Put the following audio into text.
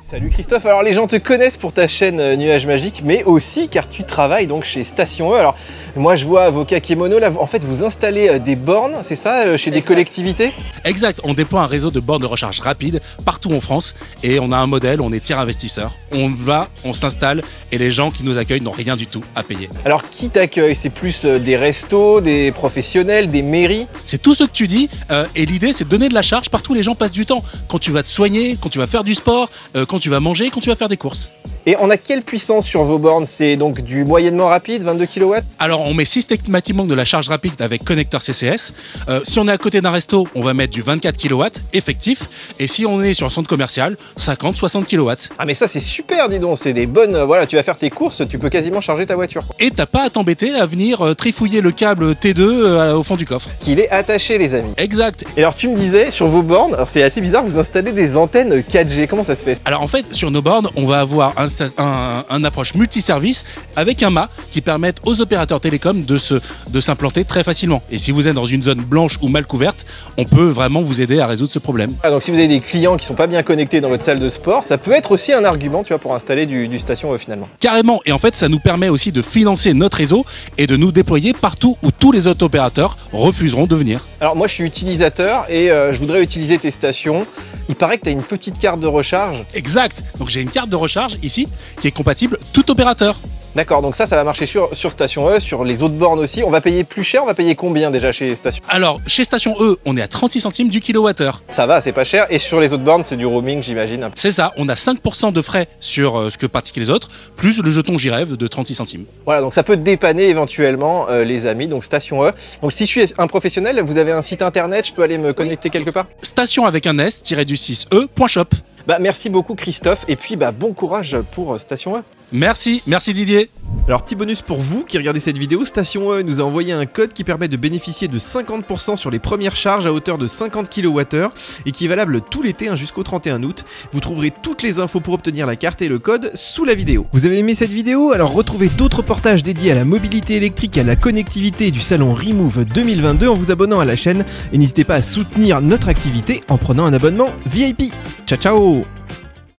Salut Christophe, alors les gens te connaissent pour ta chaîne Nuages Magiques, mais aussi car tu travailles donc chez Station E. Alors moi je vois vos kakémonos, là en fait vous installez des bornes, c'est ça, chez des collectivités? Exact, on déploie un réseau de bornes de recharge rapide partout en France et on a un modèle, on est tiers investisseur. On va, on s'installe et les gens qui nous accueillent n'ont rien du tout à payer. Alors qui t'accueille? C'est plus des restos, des professionnels, des mairies? C'est tout ce que tu dis et l'idée c'est de donner de la charge partout où les gens passent du temps. Quand tu vas te soigner, quand tu vas faire du sport, quand tu vas manger, quand tu vas faire des courses. Et on a quelle puissance sur vos bornes? C'est donc du moyennement rapide, 22 kW? Alors on met systématiquement de la charge rapide avec connecteur CCS. Si on est à côté d'un resto, on va mettre du 24 kW effectif. Et si on est sur un centre commercial, 50-60 kW. Ah mais ça c'est super, dis donc, c'est des bonnes... voilà, tu vas faire tes courses, tu peux quasiment charger ta voiture, quoi. Et t'as pas à t'embêter à venir trifouiller le câble T2 au fond du coffre. Qu'il est attaché les amis. Exact. Et alors tu me disais, sur vos bornes, alors c'est assez bizarre, vous installez des antennes 4G, comment ça se fait? Alors en fait, sur nos bornes, on va avoir un approche multiservice avec un mât qui permettent aux opérateurs télécoms de s'implanter très facilement. Et si vous êtes dans une zone blanche ou mal couverte, on peut vraiment vous aider à résoudre ce problème. Ah, donc si vous avez des clients qui sont pas bien connectés dans votre salle de sport, ça peut être aussi un argument, tu vois, pour installer du Station E finalement. Carrément, et en fait ça nous permet aussi de financer notre réseau et de nous déployer partout où tous les autres opérateurs refuseront de venir. Alors moi je suis utilisateur et je voudrais utiliser tes stations. Il paraît que tu as une petite carte de recharge. Exact, donc j'ai une carte de recharge ici qui est compatible tout opérateur. D'accord, donc ça va marcher sur Station E, sur les autres bornes aussi. On va payer plus cher, on va payer combien déjà chez Station? Alors chez Station E, on est à 36 centimes du kilowattheure. Ça va, c'est pas cher. Et sur les autres bornes, c'est du roaming, j'imagine. C'est ça, on a 5% de frais sur ce que pratiquent les autres, plus le jeton J-Rêve de 36 centimes. Voilà, donc ça peut dépanner éventuellement les amis, donc Station E. Donc si je suis un professionnel, vous avez un site internet, je peux aller me connecter quelque part? Station avec un S-du-6e.shop. Bah merci beaucoup Christophe, et puis bah bon courage pour Station E. Merci Didier. Alors petit bonus pour vous qui regardez cette vidéo, Station E nous a envoyé un code qui permet de bénéficier de 50% sur les premières charges à hauteur de 50 kWh et qui est valable tout l'été jusqu'au 31 août. Vous trouverez toutes les infos pour obtenir la carte et le code sous la vidéo. Vous avez aimé cette vidéo? Alors retrouvez d'autres reportages dédiés à la mobilité électrique et à la connectivité du salon Remove 2022 en vous abonnant à la chaîne et n'hésitez pas à soutenir notre activité en prenant un abonnement VIP. Ciao ciao!